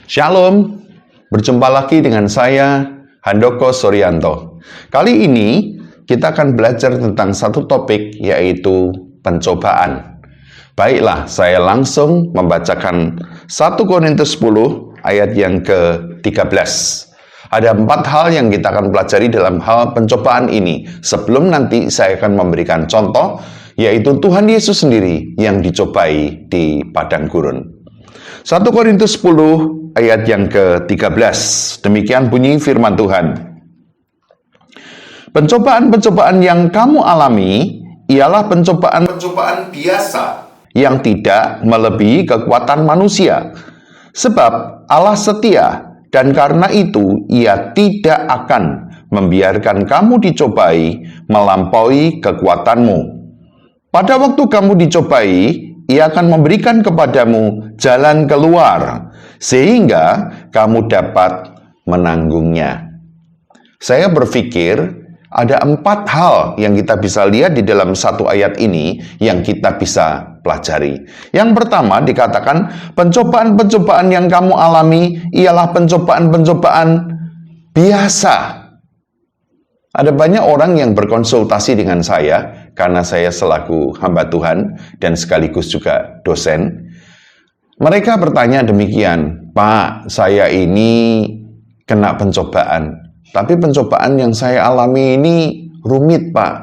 Shalom, berjumpa lagi dengan saya, Handoko Suryanto. Kali ini kita akan belajar tentang satu topik, yaitu pencobaan. Baiklah, saya langsung membacakan 1 Korintus 10 ayat yang ke-13. Ada 4 hal yang kita akan pelajari dalam hal pencobaan ini. Sebelum nanti saya akan memberikan contoh, yaitu Tuhan Yesus sendiri yang dicobai di padang gurun. 1 Korintus 10 ayat yang ke-13. Demikian bunyi firman Tuhan. Pencobaan-pencobaan yang kamu alami ialah pencobaan-pencobaan biasa yang tidak melebihi kekuatan manusia. Sebab Allah setia, dan karena itu Ia tidak akan membiarkan kamu dicobai melampaui kekuatanmu. Pada waktu kamu dicobai, Ia akan memberikan kepadamu jalan keluar, sehingga kamu dapat menanggungnya. Saya berpikir ada 4 hal yang kita bisa lihat di dalam satu ayat ini yang kita bisa pelajari. Yang pertama dikatakan, pencobaan-pencobaan yang kamu alami ialah pencobaan-pencobaan biasa. Ada banyak orang yang berkonsultasi dengan saya, karena saya selaku hamba Tuhan dan sekaligus juga dosen. Mereka bertanya demikian, Pak, saya ini kena pencobaan. Tapi pencobaan yang saya alami ini rumit, Pak.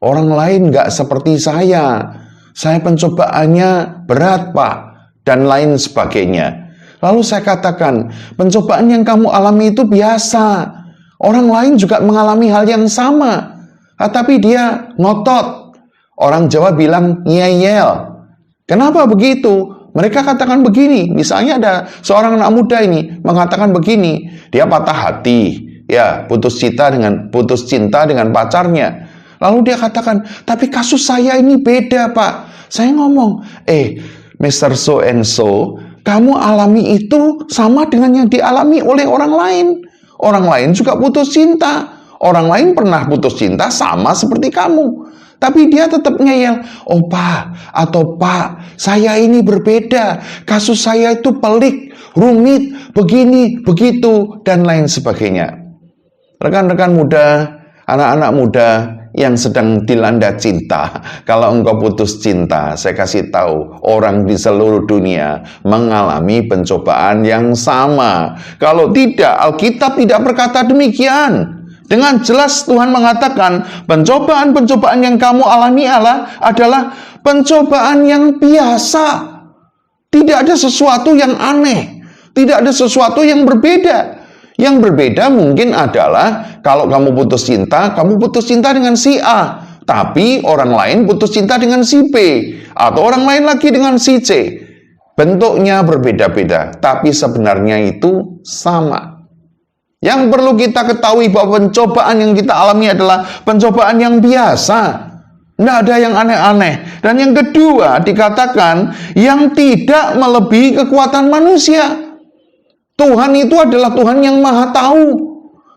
Orang lain nggak seperti saya. Saya pencobaannya berat, Pak. Dan lain sebagainya. Lalu saya katakan, pencobaan yang kamu alami itu biasa. Orang lain juga mengalami hal yang sama. Tapi dia ngotot. Orang Jawa bilang ngeyel. Kenapa begitu? Mereka katakan begini. Misalnya ada seorang anak muda ini mengatakan begini. Dia patah hati. Ya, putus cinta dengan pacarnya. Lalu dia katakan, tapi kasus saya ini beda, Pak. Saya ngomong, Mr. So and so, kamu alami itu sama dengan yang dialami oleh orang lain. Orang lain juga putus cinta. Orang lain pernah putus cinta sama seperti kamu. Tapi dia tetap ngeyel. Oh Pak, atau Pak, saya ini berbeda. Kasus saya itu pelik, rumit, begini, begitu, dan lain sebagainya. Rekan-rekan muda, anak-anak muda yang sedang dilanda cinta. Kalau engkau putus cinta, saya kasih tahu, orang di seluruh dunia mengalami pencobaan yang sama. Kalau tidak, Alkitab tidak berkata demikian. Dengan jelas Tuhan mengatakan, pencobaan-pencobaan yang kamu alami adalah pencobaan yang biasa. Tidak ada sesuatu yang aneh. Tidak ada sesuatu yang berbeda. Yang berbeda mungkin adalah kalau kamu putus cinta dengan si A. Tapi orang lain putus cinta dengan si B. Atau orang lain lagi dengan si C. Bentuknya berbeda-beda. Tapi sebenarnya itu sama. Yang perlu kita ketahui bahwa pencobaan yang kita alami adalah pencobaan yang biasa. Tidak ada yang aneh-aneh. Dan yang kedua dikatakan yang tidak melebihi kekuatan manusia. Tuhan itu adalah Tuhan yang maha tahu.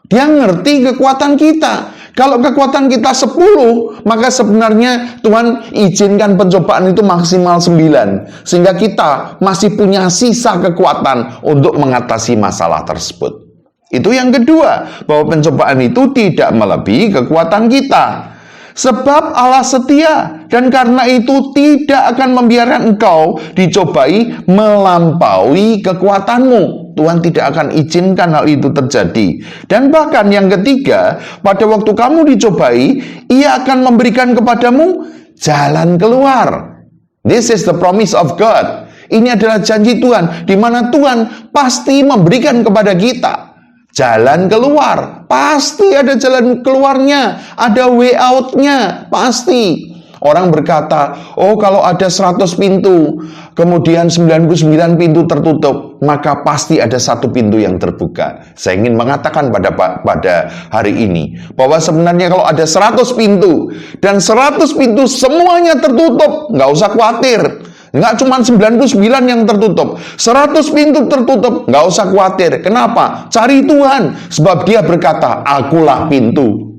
Dia ngerti kekuatan kita. Kalau kekuatan kita 10, maka sebenarnya Tuhan izinkan pencobaan itu maksimal 9. Sehingga kita masih punya sisa kekuatan untuk mengatasi masalah tersebut. Itu yang kedua, bahwa pencobaan itu tidak melebihi kekuatan kita. Sebab Allah setia, dan karena itu tidak akan membiarkan engkau dicobai melampaui kekuatanmu. Tuhan tidak akan izinkan hal itu terjadi. Dan bahkan yang ketiga, pada waktu kamu dicobai, Ia akan memberikan kepadamu jalan keluar. This is the promise of God. Ini adalah janji Tuhan, di mana Tuhan pasti memberikan kepada kita jalan keluar. Pasti ada jalan keluarnya, ada way out-nya, pasti. Orang berkata, oh kalau ada 100 pintu, kemudian 99 pintu tertutup, maka pasti ada satu pintu yang terbuka. Saya ingin mengatakan pada hari ini, bahwa sebenarnya kalau ada 100 pintu, dan 100 pintu semuanya tertutup, nggak usah khawatir. Nggak cuma 99 yang tertutup, 100 pintu tertutup, nggak usah khawatir. Kenapa? Cari Tuhan, sebab Dia berkata, akulah pintu.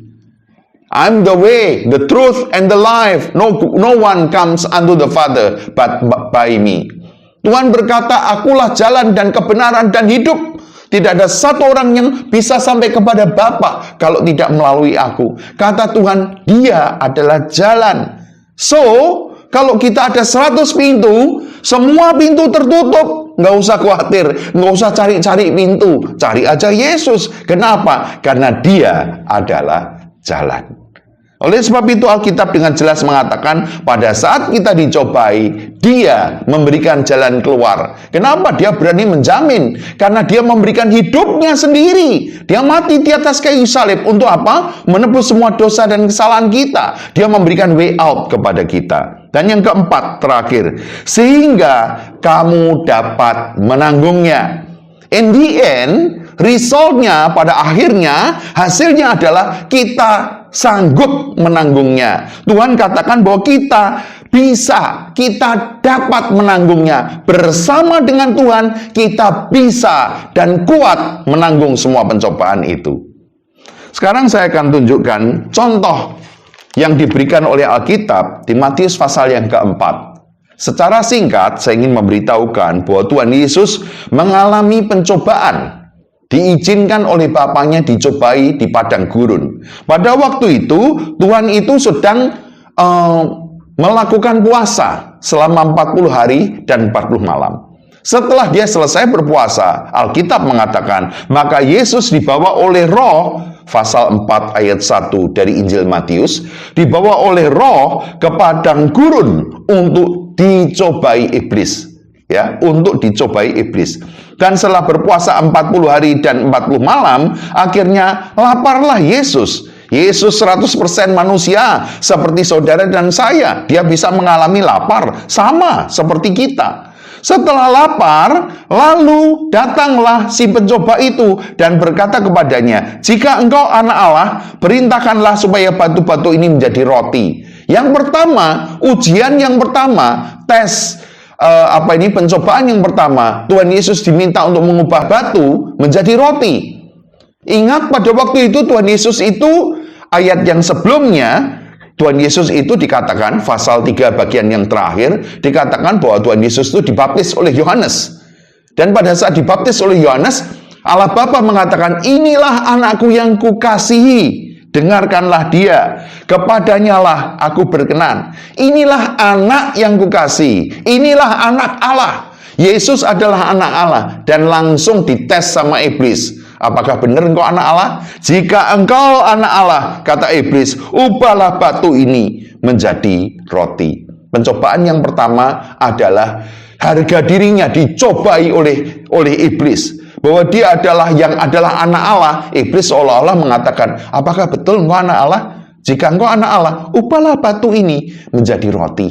I'm the way, the truth, and the life. No one comes unto the Father but by me. Tuhan berkata, akulah jalan dan kebenaran dan hidup. Tidak ada satu orang yang bisa sampai kepada Bapa kalau tidak melalui aku. Kata Tuhan, dia adalah jalan. So, kalau kita ada 100 pintu, semua pintu tertutup. Nggak usah khawatir, nggak usah cari-cari pintu. Cari aja Yesus. Kenapa? Karena dia adalah jalan. Oleh sebab itu Alkitab dengan jelas mengatakan pada saat kita dicobai, dia memberikan jalan keluar. Kenapa? Dia berani menjamin. Karena dia memberikan hidupnya sendiri. Dia mati di atas kayu salib. Untuk apa? Menebus semua dosa dan kesalahan kita. Dia memberikan way out kepada kita. Dan yang keempat, terakhir. Sehingga kamu dapat menanggungnya. In the end, resultnya pada akhirnya, hasilnya adalah kita sanggup menanggungnya. Tuhan katakan bahwa kita bisa, kita dapat menanggungnya. Bersama dengan Tuhan, kita bisa dan kuat menanggung semua pencobaan itu. Sekarang saya akan tunjukkan contoh yang diberikan oleh Alkitab di Matius pasal yang keempat. Secara singkat, saya ingin memberitahukan bahwa Tuhan Yesus mengalami pencobaan. Diizinkan oleh Bapaknya dicobai di padang gurun. Pada waktu itu, Tuhan itu sedang melakukan puasa selama 40 hari dan 40 malam. Setelah dia selesai berpuasa, Alkitab mengatakan, maka Yesus dibawa oleh Roh, pasal 4 ayat 1 dari Injil Matius, dibawa oleh Roh ke padang gurun untuk dicobai iblis. Ya, untuk dicobai iblis. Dan setelah berpuasa 40 hari dan 40 malam, akhirnya laparlah Yesus. Yesus 100% manusia, seperti saudara dan saya. Dia bisa mengalami lapar, sama seperti kita. Setelah lapar, lalu datanglah si pencoba itu dan berkata kepadanya, jika engkau anak Allah, perintahkanlah supaya batu-batu ini menjadi roti. Yang pertama, ujian yang pertama, tes pencobaan yang pertama, Tuhan Yesus diminta untuk mengubah batu menjadi roti. Ingat pada waktu itu Tuhan Yesus itu, ayat yang sebelumnya, Tuhan Yesus itu dikatakan, pasal 3 bagian yang terakhir, dikatakan bahwa Tuhan Yesus itu dibaptis oleh Yohanes. Dan pada saat dibaptis oleh Yohanes, Allah Bapa mengatakan, inilah anakku yang kukasihi. Dengarkanlah dia, kepadanya lah aku berkenan. Inilah anak yang kukasihi, inilah anak Allah. Yesus adalah anak Allah. Dan langsung dites sama iblis. Apakah benar engkau anak Allah? Jika engkau anak Allah, kata iblis, ubahlah batu ini menjadi roti. Pencobaan yang pertama adalah harga dirinya dicobai oleh iblis. Bahwa dia adalah yang adalah anak Allah. Iblis seolah-olah mengatakan, apakah betul engkau anak Allah? Jika engkau anak Allah, ubahlah batu ini menjadi roti.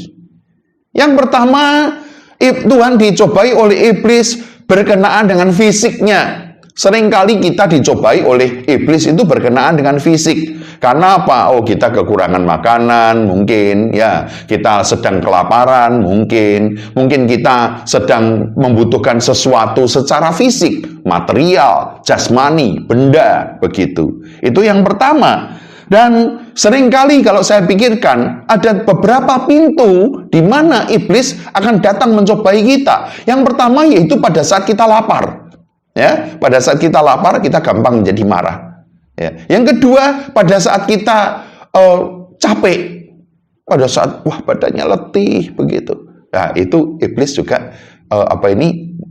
Yang pertama, Tuhan dicobai oleh iblis berkenaan dengan fisiknya. Seringkali kita dicobai oleh iblis itu berkenaan dengan fisik. Karena apa? Oh, kita kekurangan makanan, mungkin ya, kita sedang kelaparan, mungkin kita sedang membutuhkan sesuatu secara fisik, material, jasmani, benda, begitu. Itu yang pertama. Dan seringkali kalau saya pikirkan, ada beberapa pintu di mana iblis akan datang mencobai kita. Yang pertama yaitu pada saat kita lapar. Ya, pada saat kita lapar, kita gampang menjadi marah. Ya. Yang kedua, pada saat kita capek, pada saat badannya letih begitu. Nah, itu iblis juga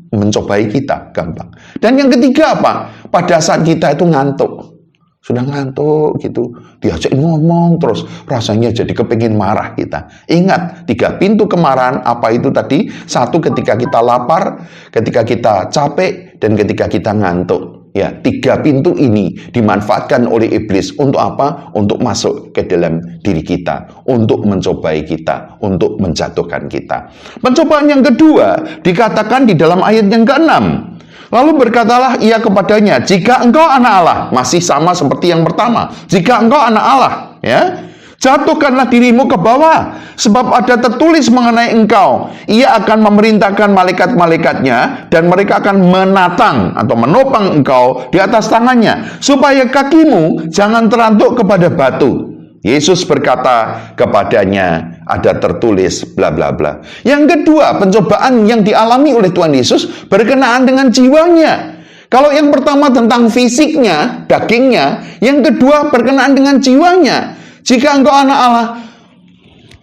mencobai kita gampang. Dan yang ketiga apa? Pada saat kita itu ngantuk. Sudah ngantuk gitu, diajak ngomong terus rasanya jadi kepingin marah kita. Ingat, 3 pintu kemarahan apa itu tadi? 1 ketika kita lapar, ketika kita capek, dan ketika kita ngantuk. Ya, 3 pintu ini dimanfaatkan oleh iblis untuk apa? Untuk masuk ke dalam diri kita, untuk mencobai kita, untuk menjatuhkan kita. Pencobaan yang kedua dikatakan di dalam ayat yang ke-6. Lalu berkatalah ia kepadanya, jika engkau anak Allah, masih sama seperti yang pertama. Jika engkau anak Allah, ya, jatuhkanlah dirimu ke bawah, sebab ada tertulis mengenai engkau, ia akan memerintahkan malaikat-malaikatnya, dan mereka akan menatang atau menopang engkau di atas tangannya, supaya kakimu jangan terantuk kepada batu. Yesus berkata kepadanya, ada tertulis bla bla bla. Yang kedua, pencobaan yang dialami oleh Tuhan Yesus berkenaan dengan jiwanya. Kalau yang pertama tentang fisiknya, dagingnya, yang kedua berkenaan dengan jiwanya. Jika engkau anak Allah,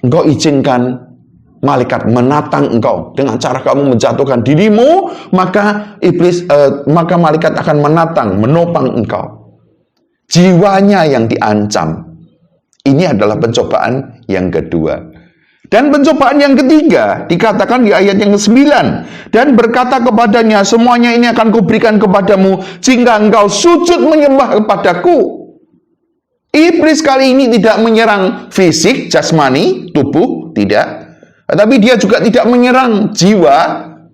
engkau izinkan malaikat menatang engkau dengan cara kamu menjatuhkan dirimu, maka maka malaikat akan menopang engkau. Jiwanya yang diancam. Ini adalah pencobaan yang kedua. Dan pencobaan yang ketiga dikatakan di ayat yang ke-9, dan berkata kepadanya, semuanya ini akan kuberikan kepadamu jika engkau sujud menyembah kepadaku. Iblis kali ini tidak menyerang fisik, jasmani, tubuh, tidak. Tetapi dia juga tidak menyerang jiwa,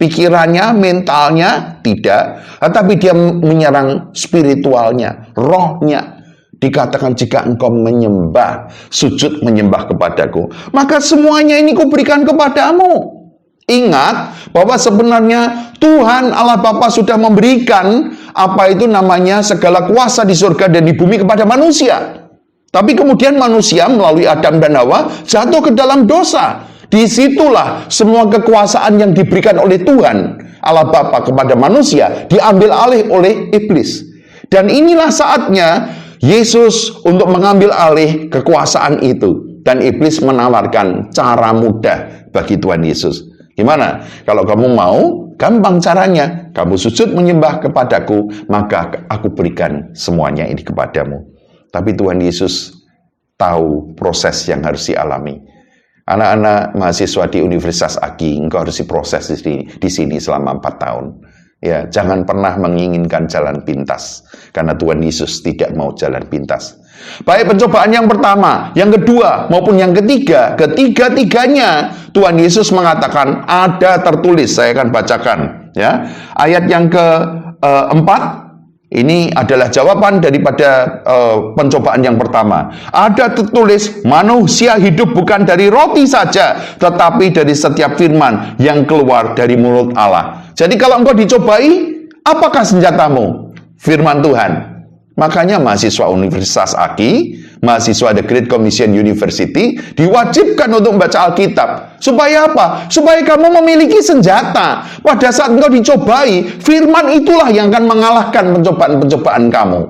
pikirannya, mentalnya, tidak. Tetapi dia menyerang spiritualnya, rohnya. Dikatakan jika engkau menyembah, sujud menyembah kepadaku, maka semuanya ini kuberikan kepadamu. Ingat bahwa sebenarnya Tuhan Allah Bapa sudah memberikan segala kuasa di surga dan di bumi kepada manusia. Tapi kemudian manusia melalui Adam dan Hawa jatuh ke dalam dosa. Disitulah semua kekuasaan yang diberikan oleh Tuhan Allah Bapa kepada manusia diambil alih oleh iblis. Dan inilah saatnya Yesus untuk mengambil alih kekuasaan itu. Dan iblis menawarkan cara mudah bagi Tuhan Yesus. Gimana? Kalau kamu mau, gampang caranya. Kamu sujud menyembah kepadaku, maka aku berikan semuanya ini kepadamu. Tapi Tuhan Yesus tahu proses yang harus dialami. Anak-anak mahasiswa di Universitas AGI, engkau harus diproses di sini selama 4 tahun. Ya, jangan pernah menginginkan jalan pintas, karena Tuhan Yesus tidak mau jalan pintas. Baik pencobaan yang pertama, yang kedua, maupun yang ketiga, ketiga-tiganya Tuhan Yesus mengatakan ada tertulis. Saya akan bacakan. Ya, ayat yang keempat. Ini adalah jawaban daripada pencobaan yang pertama. Ada tertulis, manusia hidup bukan dari roti saja, tetapi dari setiap firman yang keluar dari mulut Allah. Jadi kalau engkau dicobai, apakah senjatamu? Firman Tuhan. Makanya mahasiswa Universitas AGI, mahasiswa The Great Commission University, diwajibkan untuk membaca Alkitab. Supaya apa? Supaya kamu memiliki senjata. Pada saat engkau dicobai, firman itulah yang akan mengalahkan pencobaan-pencobaan kamu.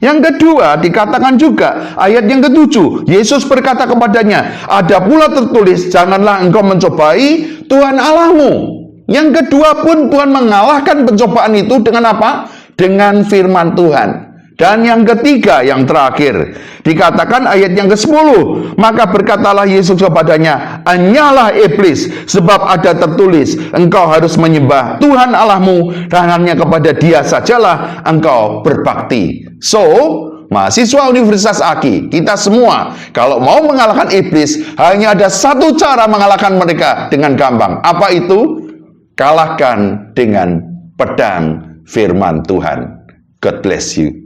Yang kedua, dikatakan juga, ayat yang ke-7, Yesus berkata kepadanya, ada pula tertulis, janganlah engkau mencobai Tuhan Allahmu. Yang kedua pun Tuhan mengalahkan pencobaan itu dengan apa? Dengan firman Tuhan. Dan yang ketiga, yang terakhir, dikatakan ayat yang ke-10, maka berkatalah Yesus kepadanya, hanyalah iblis, sebab ada tertulis, engkau harus menyembah Tuhan Allahmu, dan hanya kepada Dia sajalah engkau berbakti. So, mahasiswa Universitas AGI, kita semua, kalau mau mengalahkan iblis, hanya ada satu cara mengalahkan mereka dengan gampang. Apa itu? Kalahkan dengan pedang firman Tuhan. God bless you.